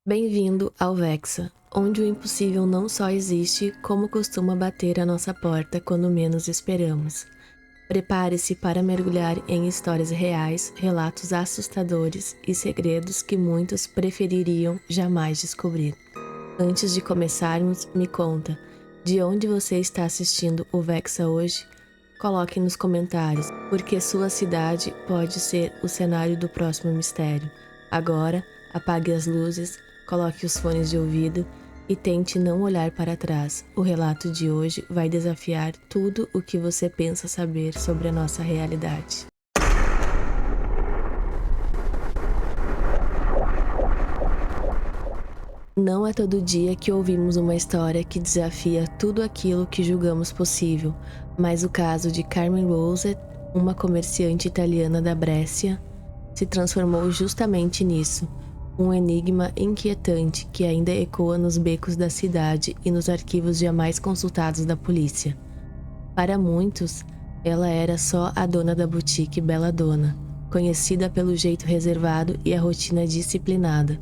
Bem-vindo ao Vexa, onde o impossível não só existe, como costuma bater à nossa porta quando menos esperamos. Prepare-se para mergulhar em histórias reais, relatos assustadores e segredos que muitos prefeririam jamais descobrir. Antes de começarmos, me conta, de onde você está assistindo o Vexa hoje? Coloque nos comentários, porque sua cidade pode ser o cenário do próximo mistério. Agora, apague as luzes, coloque os fones de ouvido e tente não olhar para trás. O relato de hoje vai desafiar tudo o que você pensa saber sobre a nossa realidade. Não é todo dia que ouvimos uma história que desafia tudo aquilo que julgamos possível, mas o caso de Carmen Rosset, uma comerciante italiana da Brescia, se transformou justamente nisso. Um enigma inquietante que ainda ecoa nos becos da cidade e nos arquivos jamais consultados da polícia. Para muitos, ela era só a dona da boutique Bela Donna, conhecida pelo jeito reservado e a rotina disciplinada.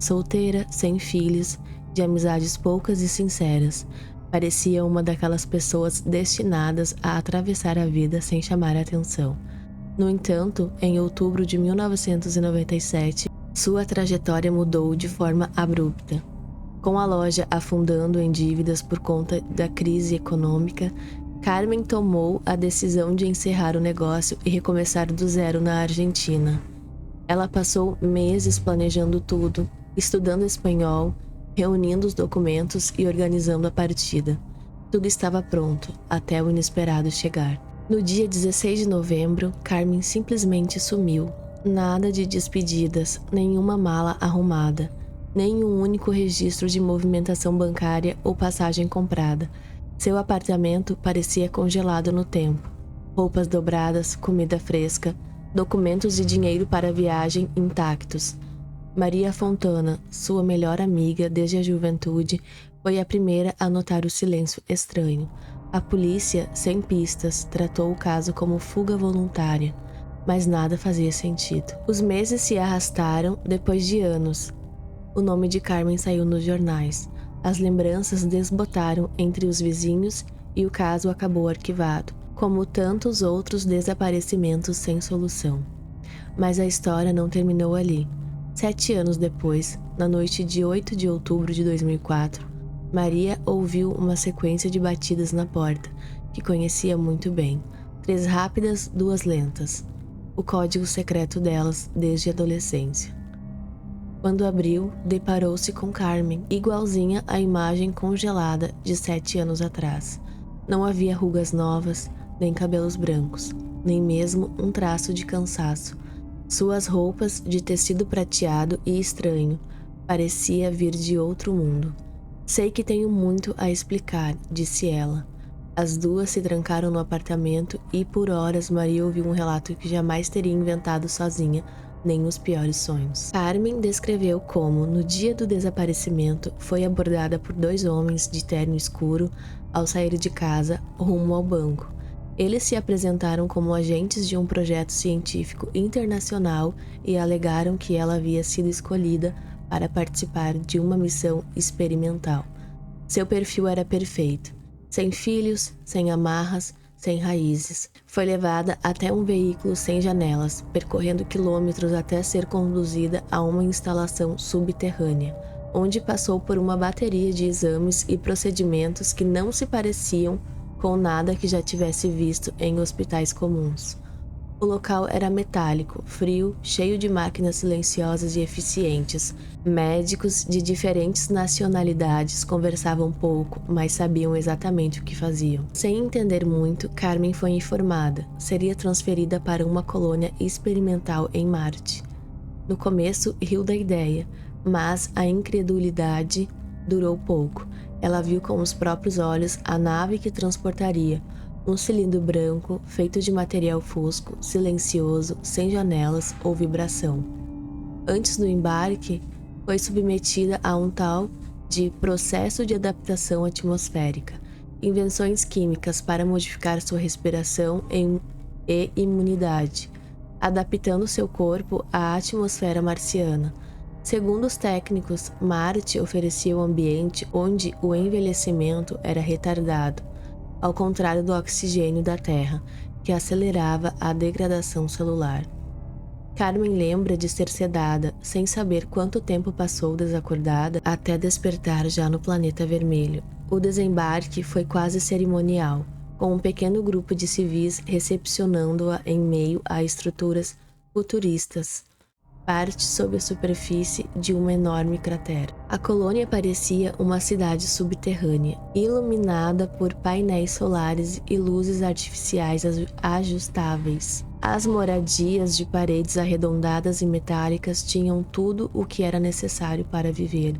Solteira, sem filhos, de amizades poucas e sinceras, parecia uma daquelas pessoas destinadas a atravessar a vida sem chamar a atenção. No entanto, em outubro de 1997, sua trajetória mudou de forma abrupta. Com a loja afundando em dívidas por conta da crise econômica, Carmen tomou a decisão de encerrar o negócio e recomeçar do zero na Argentina. Ela passou meses planejando tudo, estudando espanhol, reunindo os documentos e organizando a partida. Tudo estava pronto, até o inesperado chegar. No dia 16 de novembro, Carmen simplesmente sumiu. Nada de despedidas, nenhuma mala arrumada, nem um único registro de movimentação bancária ou passagem comprada. Seu apartamento parecia congelado no tempo. Roupas dobradas, comida fresca, documentos e dinheiro para a viagem intactos. Maria Fontana, sua melhor amiga desde a juventude, foi a primeira a notar o silêncio estranho. A polícia, sem pistas, tratou o caso como fuga voluntária, mas nada fazia sentido. Os meses se arrastaram depois de anos. O nome de Carmen saiu nos jornais. As lembranças desbotaram entre os vizinhos e o caso acabou arquivado, como tantos outros desaparecimentos sem solução. Mas a história não terminou ali. 7 anos depois, na noite de 8 de outubro de 2004, Maria ouviu uma sequência de batidas na porta, que conhecia muito bem. 3 rápidas, 2 lentas. O código secreto delas desde a adolescência. Quando abriu, deparou-se com Carmen, igualzinha à imagem congelada de 7 anos atrás. Não havia rugas novas, nem cabelos brancos, nem mesmo um traço de cansaço. Suas roupas, de tecido prateado e estranho, parecia vir de outro mundo. Sei que tenho muito a explicar, disse ela. As duas se trancaram no apartamento e por horas Maria ouviu um relato que jamais teria inventado sozinha, nem os piores sonhos. Carmen descreveu como, no dia do desaparecimento, foi abordada por 2 homens de terno escuro ao sair de casa rumo ao banco. Eles se apresentaram como agentes de um projeto científico internacional e alegaram que ela havia sido escolhida para participar de uma missão experimental. Seu perfil era perfeito. Sem filhos, sem amarras, sem raízes. Foi levada até um veículo sem janelas, percorrendo quilômetros até ser conduzida a uma instalação subterrânea, onde passou por uma bateria de exames e procedimentos que não se pareciam com nada que já tivesse visto em hospitais comuns. O local era metálico, frio, cheio de máquinas silenciosas e eficientes. Médicos de diferentes nacionalidades conversavam pouco, mas sabiam exatamente o que faziam. Sem entender muito, Carmen foi informada. Seria transferida para uma colônia experimental em Marte. No começo, riu da ideia, mas a incredulidade durou pouco. Ela viu com os próprios olhos a nave que transportaria, um cilindro branco feito de material fosco, silencioso, sem janelas ou vibração. Antes do embarque, foi submetida a um tal de processo de adaptação atmosférica, invenções químicas para modificar sua respiração e imunidade, adaptando seu corpo à atmosfera marciana. Segundo os técnicos, Marte oferecia um ambiente onde o envelhecimento era retardado, ao contrário do oxigênio da Terra, que acelerava a degradação celular. Carmen lembra de ser sedada, sem saber quanto tempo passou desacordada até despertar já no planeta vermelho. O desembarque foi quase cerimonial, com um pequeno grupo de civis recepcionando-a em meio a estruturas futuristas, parte sob a superfície de uma enorme cratera. A colônia parecia uma cidade subterrânea, iluminada por painéis solares e luzes artificiais ajustáveis. As moradias de paredes arredondadas e metálicas tinham tudo o que era necessário para viver.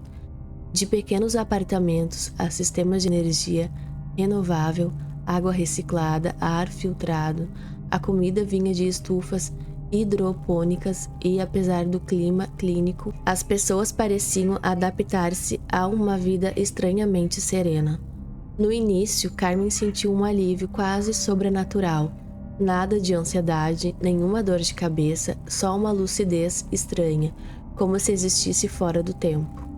De pequenos apartamentos a sistemas de energia renovável, água reciclada, ar filtrado, a comida vinha de estufas hidropônicas e, apesar do clima clínico, as pessoas pareciam adaptar-se a uma vida estranhamente serena. No início, Carmen sentiu um alívio quase sobrenatural. Nada de ansiedade, nenhuma dor de cabeça, só uma lucidez estranha, como se existisse fora do tempo.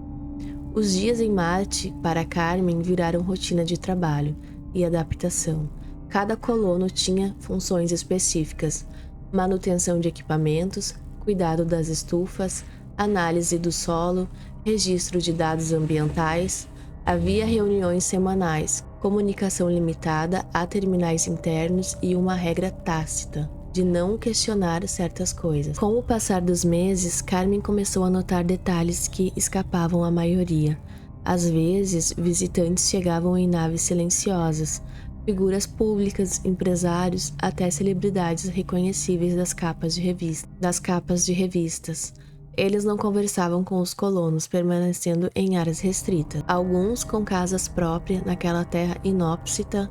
Os dias em Marte, para Carmen, viraram rotina de trabalho e adaptação. Cada colono tinha funções específicas: manutenção de equipamentos, cuidado das estufas, análise do solo, registro de dados ambientais. Havia reuniões semanais, comunicação limitada a terminais internos e uma regra tácita de não questionar certas coisas. Com o passar dos meses, Carmen começou a notar detalhes que escapavam à maioria. Às vezes, visitantes chegavam em naves silenciosas, figuras públicas, empresários, até celebridades reconhecíveis das capas de revistas. Eles não conversavam com os colonos, permanecendo em áreas restritas. Alguns com casas próprias naquela terra inóspita.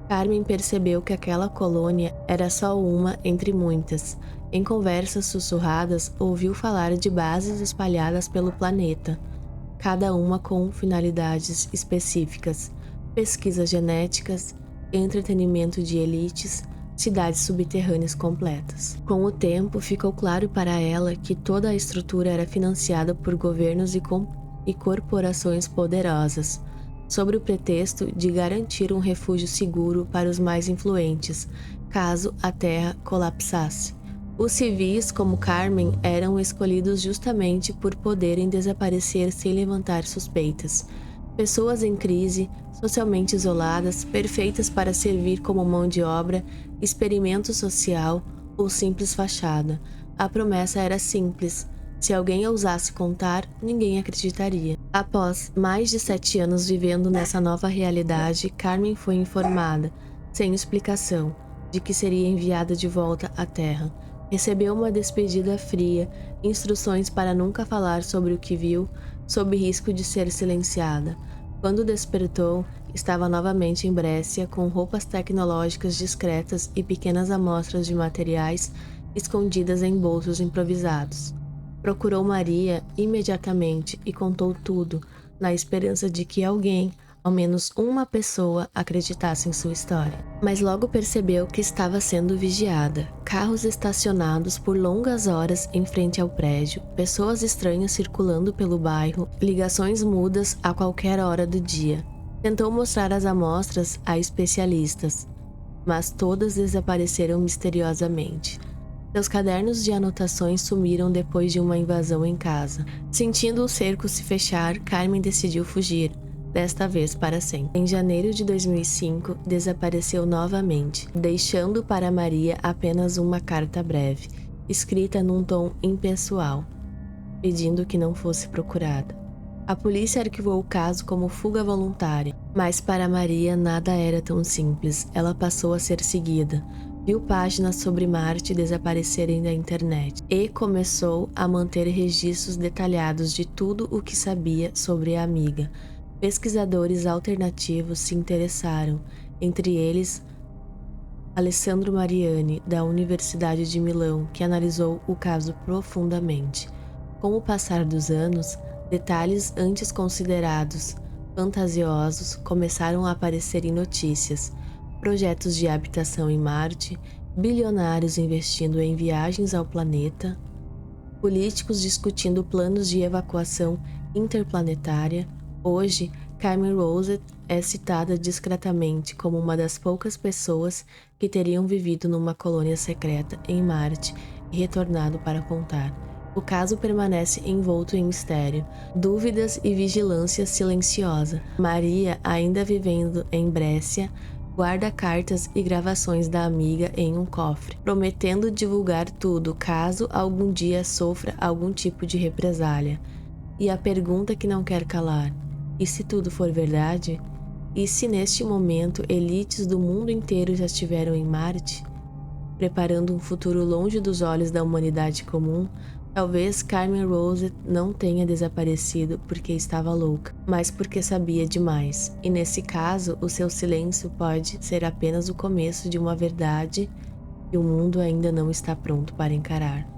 Carmen percebeu que aquela colônia era só uma entre muitas. Em conversas sussurradas, ouviu falar de bases espalhadas pelo planeta, cada uma com finalidades específicas: pesquisas genéticas, entretenimento de elites, cidades subterrâneas completas. Com o tempo, ficou claro para ela que toda a estrutura era financiada por governos e corporações poderosas, sob o pretexto de garantir um refúgio seguro para os mais influentes, caso a Terra colapsasse. Os civis, como Carmen, eram escolhidos justamente por poderem desaparecer sem levantar suspeitas. Pessoas em crise, socialmente isoladas, perfeitas para servir como mão de obra, experimento social ou simples fachada. A promessa era simples: se alguém ousasse contar, ninguém acreditaria. Após mais de 7 anos vivendo nessa nova realidade, Carmen foi informada, sem explicação, de que seria enviada de volta à Terra. Recebeu uma despedida fria, instruções para nunca falar sobre o que viu, sob risco de ser silenciada. Quando despertou, estava novamente em Brescia, com roupas tecnológicas discretas e pequenas amostras de materiais escondidas em bolsos improvisados. Procurou Maria imediatamente e contou tudo, na esperança de que alguém, ao menos uma pessoa, acreditasse em sua história. Mas logo percebeu que estava sendo vigiada. Carros estacionados por longas horas em frente ao prédio, pessoas estranhas circulando pelo bairro, ligações mudas a qualquer hora do dia. Tentou mostrar as amostras a especialistas, mas todas desapareceram misteriosamente. Seus cadernos de anotações sumiram depois de uma invasão em casa. Sentindo o cerco se fechar, Carmen decidiu fugir, desta vez para sempre. Em janeiro de 2005, desapareceu novamente, deixando para Maria apenas uma carta breve, escrita num tom impessoal, pedindo que não fosse procurada. A polícia arquivou o caso como fuga voluntária, mas para Maria nada era tão simples. Ela passou a ser seguida. Viu páginas sobre Marte desaparecerem da internet e começou a manter registros detalhados de tudo o que sabia sobre a amiga. Pesquisadores alternativos se interessaram, entre eles Alessandro Mariani, da Universidade de Milão, que analisou o caso profundamente. Com o passar dos anos, detalhes antes considerados fantasiosos começaram a aparecer em notícias. Projetos de habitação em Marte, bilionários investindo em viagens ao planeta, políticos discutindo planos de evacuação interplanetária. Hoje, Carmen Rosset é citada discretamente como uma das poucas pessoas que teriam vivido numa colônia secreta em Marte e retornado para contar. O caso permanece envolto em mistério, dúvidas e vigilância silenciosa. Maria, ainda vivendo em Brescia, guarda cartas e gravações da amiga em um cofre, prometendo divulgar tudo caso algum dia sofra algum tipo de represália. E a pergunta que não quer calar: e se tudo for verdade? E se neste momento elites do mundo inteiro já estiveram em Marte, preparando um futuro longe dos olhos da humanidade comum? Talvez Carmen Rosset não tenha desaparecido porque estava louca, mas porque sabia demais. E nesse caso, o seu silêncio pode ser apenas o começo de uma verdade que o mundo ainda não está pronto para encarar.